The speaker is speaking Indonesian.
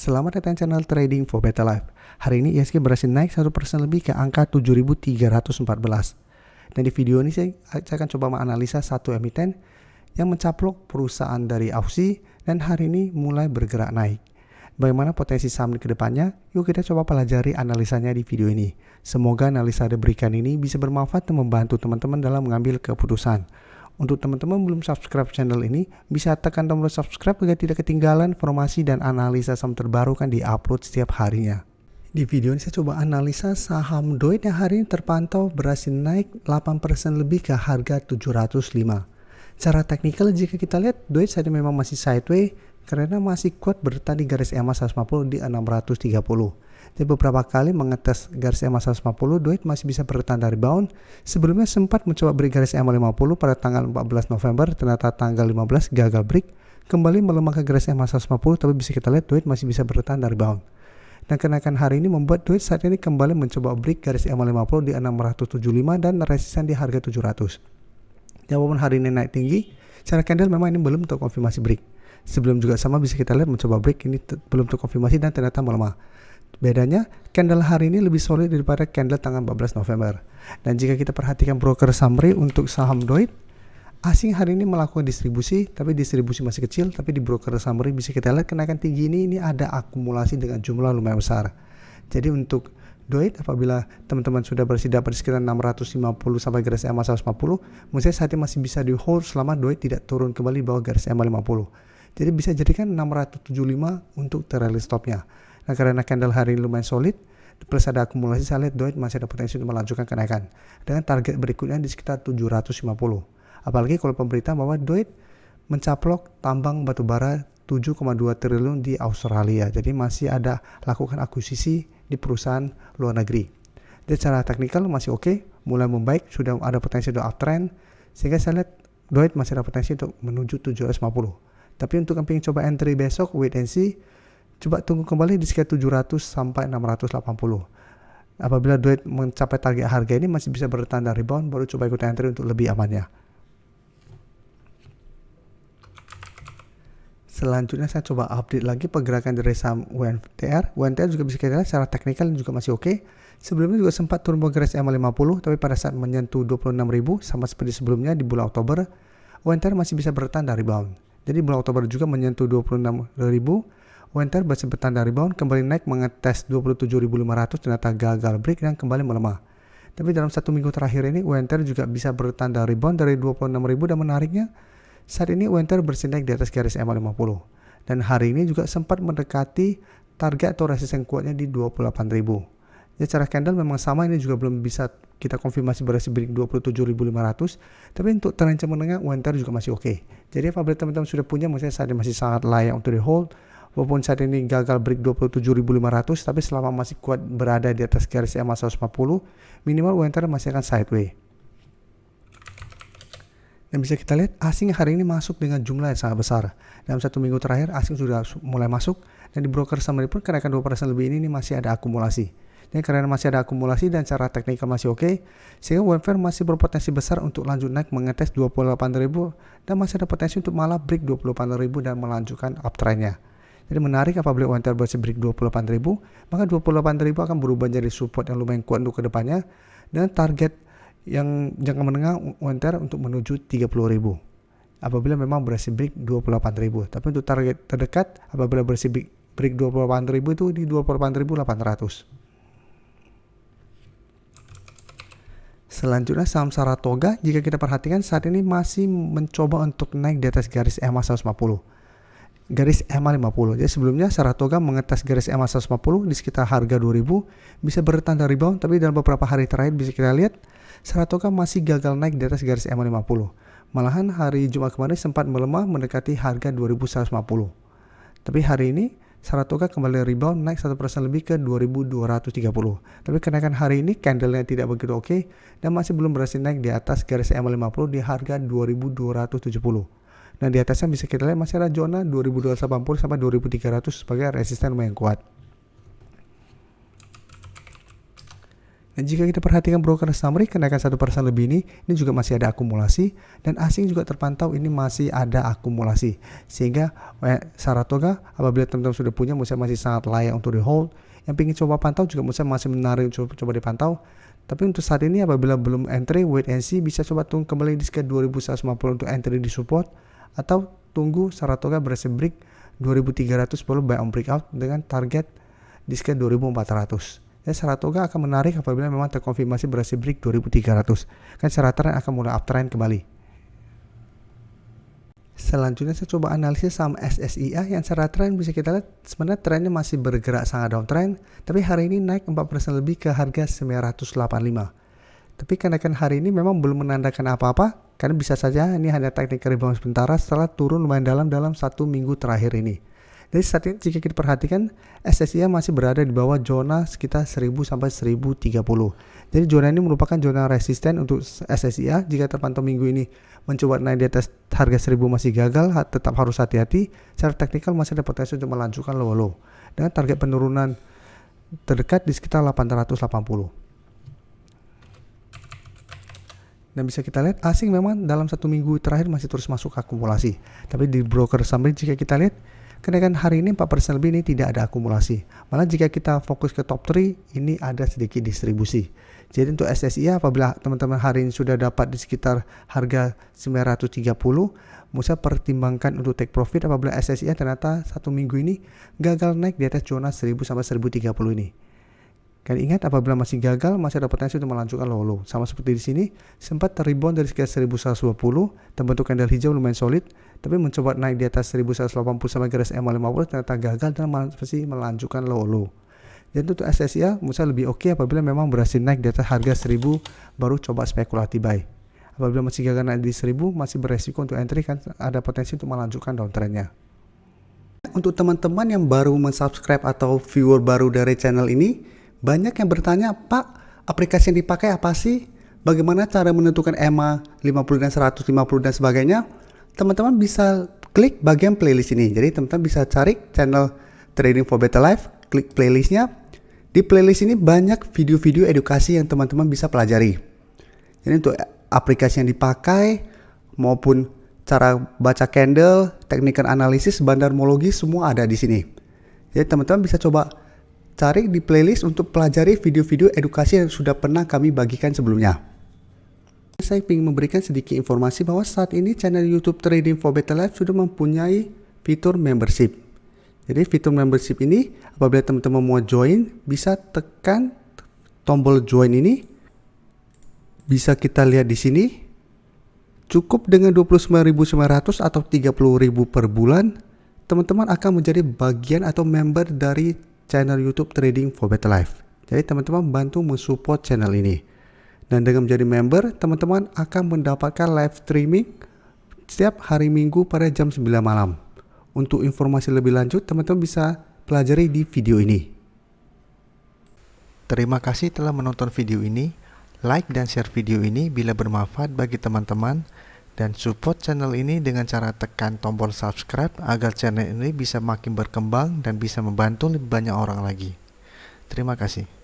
Selamat datang channel Trading for Better Life. Hari ini ISG berhasil naik 1% lebih ke angka 7.314. Dan di video ini saya akan coba menganalisa satu emiten yang mencaplok perusahaan dari Aussie dan hari ini mulai bergerak naik. Bagaimana potensi saham ke depannya? Yuk kita coba pelajari analisanya di video ini. Semoga analisa diberikan ini bisa bermanfaat dan membantu teman-teman dalam mengambil keputusan. Untuk teman-teman belum subscribe channel ini, bisa tekan tombol subscribe agar tidak ketinggalan informasi dan analisa saham terbaru kan di-upload setiap harinya. Di video ini saya coba analisa saham DOIT yang hari ini terpantau berhasil naik 8% lebih ke harga 705. Secara teknikal jika kita lihat DOIT saat ini memang masih sideways karena masih kuat bertahan di garis EMA 150 di 630. Jadi beberapa kali mengetes garis EMA 150, DOIT masih bisa bertahan dari rebound. Sebelumnya sempat mencoba break garis EMA 50 pada tanggal 14 November, ternyata tanggal 15 gagal break, kembali melemah ke garis EMA 150, tapi bisa kita lihat DOIT masih bisa bertahan dari rebound. Dan kenaikan hari ini membuat DOIT saat ini kembali mencoba break garis EMA 50 di 675 dan resisten di harga 700. Dan walaupun hari ini naik tinggi, secara candle memang ini belum terkonfirmasi break. Sebelum juga sama bisa kita lihat mencoba break, ini belum terkonfirmasi dan ternyata melemah. Bedanya, candle hari ini lebih solid daripada candle tanggal 14 November. Dan jika kita perhatikan broker summary untuk saham DOIT, asing hari ini melakukan distribusi, tapi distribusi masih kecil, tapi di broker summary bisa kita lihat kenaikan tinggi ini ada akumulasi dengan jumlah lumayan besar. Jadi untuk DOIT, apabila teman-teman sudah bersiap di sekitar 650 sampai garis EMA 150, menurut saya saat ini masih bisa di hold selama DOIT tidak turun kembali di bawah garis EMA 50. Jadi bisa jadikan 675 untuk trailing stopnya. Nah, karena candle hari ini lumayan solid, plus ada akumulasi, saya lihat DOIT masih ada potensi untuk melanjutkan kenaikan. Dengan target berikutnya di sekitar 750. Apalagi kalau pemberitahuan bahwa DOIT mencaplok tambang batubara 7,2 triliun di Australia. Jadi masih ada lakukan akuisisi di perusahaan luar negeri. Jadi secara teknikal masih oke, mulai membaik, sudah ada potensi untuk uptrend. Sehingga saya lihat DOIT masih ada potensi untuk menuju 750. Tapi untuk yang ingin coba entry besok, wait and see, coba tunggu kembali di sekitar 700 sampai 680. Apabila DOIT mencapai target harga ini masih bisa bertahan dari rebound, baru coba ikut entry untuk lebih amannya. Selanjutnya saya coba update lagi pergerakan dari saham UNTR. UNTR juga bisa kita lihat secara teknikal juga masih oke. Sebelumnya juga sempat turun ke garis EMA 50, tapi pada saat menyentuh 26.000 sama seperti sebelumnya di bulan Oktober, UNTR masih bisa bertahan dari rebound. Jadi bulan Oktober juga menyentuh 26.000. UNTR berhasil bertahan dari rebound, kembali naik mengetes 27.500, ternyata gagal break dan kembali melemah. Tapi dalam satu minggu terakhir ini UNTR juga bisa bertahan dari rebound dari 26.000 dan menariknya saat ini UNTR bersinar di atas garis EMA 50. Dan hari ini juga sempat mendekati target atau resisten kuatnya di 28.000. Ya, secara candle memang sama, ini juga belum bisa kita konfirmasi berhasil break 27.500, tapi untuk trend menengah UNTR juga masih oke. Jadi apabila teman-teman sudah punya, maksudnya saat ini masih sangat layak untuk di hold. Walaupun saat ini gagal break 27.500, tapi selama masih kuat berada di atas garis EMA 140, minimal UNTR masih akan sideways. Dan bisa kita lihat asing hari ini masuk dengan jumlah yang sangat besar. Dalam satu minggu terakhir asing sudah mulai masuk, dan di broker summary pun kenaikan 2% lebih ini masih ada akumulasi. Dan karena masih ada akumulasi dan cara teknikal masih oke, sehingga UNTR masih berpotensi besar untuk lanjut naik mengetes 28.000 dan masih ada potensi untuk malah break 28.000 dan melanjutkan uptrendnya. Jadi menarik apabila UNTR berhasil break 28.000, maka 28.000 akan berubah jadi support yang lumayan kuat untuk kedepannya, dan target yang jangka menengah UNTR untuk menuju 30.000 apabila memang berhasil break 28.000. Tapi untuk target terdekat apabila berhasil break 28.000 itu di 28.800. Selanjutnya saham Saratoga, jika kita perhatikan saat ini masih mencoba untuk naik di atas garis EMA 150. Garis EMA 50. Jadi sebelumnya Saratoga mengetes garis EMA 150 di sekitar harga 2.000, bisa bertahan dari rebound, tapi dalam beberapa hari terakhir bisa kita lihat Saratoga masih gagal naik di atas garis EMA 50. Malahan hari Jumat kemarin sempat melemah mendekati harga 2.150. Tapi hari ini Saratoga kembali rebound naik 1% lebih ke 2.230. Tapi kenaikan hari ini candlenya tidak begitu oke dan masih belum berhasil naik di atas garis EMA 50 di harga 2.270. Nah, di atasnya bisa kita lihat masih ada zona 2.280 sampai 2.300 sebagai resisten lumayan kuat. Dan jika kita perhatikan broker summary, kenaikan 1% lebih ini juga masih ada akumulasi, dan asing juga terpantau ini masih ada akumulasi. Sehingga Saratoga apabila teman-teman sudah punya, masih sangat layak untuk di hold. Yang ingin coba pantau juga masih menarik coba dipantau. Tapi untuk saat ini apabila belum entry, wait and see, bisa coba tunggu kembali di sekitar 2150 untuk entry di support, atau tunggu Saratoga berhasil break 2300 baru buy on breakout dengan target di sekitar 2400. Dan Saratoga akan menarik apabila memang terkonfirmasi berhasil break 2300. Kan secara tren akan mulai uptrend kembali. Selanjutnya saya coba analisis saham SSIA yang secara tren bisa kita lihat sebenarnya trennya masih bergerak sangat downtrend, tapi hari ini naik 4% lebih ke harga 985. Tapi kenaikan hari ini memang belum menandakan apa-apa, karena bisa saja ini hanya teknik rebound sementara setelah turun lumayan dalam 1 minggu terakhir ini. Jadi saat ini jika kita perhatikan, SSIA masih berada di bawah zona sekitar 1000 sampai 1030. Jadi zona ini merupakan zona resisten untuk SSIA. Jika terpantau minggu ini mencoba naik di atas harga 1000 masih gagal, tetap harus hati-hati. Secara teknikal masih ada potensi untuk melanjutkan low dengan target penurunan terdekat di sekitar 880. Dan bisa kita lihat asing memang dalam 1 minggu terakhir masih terus masuk akumulasi. Tapi di broker summary jika kita lihat, kenaikan hari ini 4% lebih ini tidak ada akumulasi. Malah jika kita fokus ke top 3, ini ada sedikit distribusi. Jadi untuk SSIA apabila teman-teman hari ini sudah dapat di sekitar harga 930, Musa pertimbangkan untuk take profit apabila SSIA ternyata 1 minggu ini gagal naik di atas zona 1000 sampai 1030 ini. Kan ingat apabila masih gagal, masih ada potensi untuk melanjutkan low. Sama seperti di sini, sempat terrebound dari sekitar 1120, terbentuk candle hijau lumayan solid, tapi mencoba naik di atas 1180 sampai garis MA50 ternyata gagal dan masih melanjutkan low. Jadi untuk SSIA, Musa lebih oke apabila memang berhasil naik di atas harga 1000, baru coba spekulasi buy. Apabila masih gagal naik di 1000, masih beresiko untuk entry, kan ada potensi untuk melanjutkan downtrendnya. Untuk teman-teman yang baru mensubscribe atau viewer baru dari channel ini, banyak yang bertanya, Pak, aplikasi yang dipakai apa sih? Bagaimana cara menentukan EMA 50 dan 150 dan sebagainya? Teman-teman bisa klik bagian playlist ini. Jadi teman-teman bisa cari channel Trading for Better Life, klik playlistnya. Di playlist ini banyak video-video edukasi yang teman-teman bisa pelajari. Jadi untuk aplikasi yang dipakai maupun cara baca candle, teknik analisis, bandarmologi semua ada di sini. Jadi teman-teman bisa coba cari di playlist untuk pelajari video-video edukasi yang sudah pernah kami bagikan sebelumnya. Saya ingin memberikan sedikit informasi bahwa saat ini channel YouTube Trading for Better Life sudah mempunyai fitur membership. Jadi fitur membership ini apabila teman-teman mau join, bisa tekan tombol join ini. Bisa kita lihat di sini. Cukup dengan 29.900 atau 30.000 per bulan, teman-teman akan menjadi bagian atau member dari channel YouTube Trading for Better Life. Jadi teman-teman bantu mensupport channel ini. Dan dengan menjadi member, teman-teman akan mendapatkan live streaming setiap hari Minggu pada jam 9 malam. Untuk informasi lebih lanjut, teman-teman bisa pelajari di video ini. Terima kasih telah menonton video ini. Like dan share video ini bila bermanfaat bagi teman-teman. Dan support channel ini dengan cara tekan tombol subscribe agar channel ini bisa makin berkembang dan bisa membantu lebih banyak orang lagi. Terima kasih.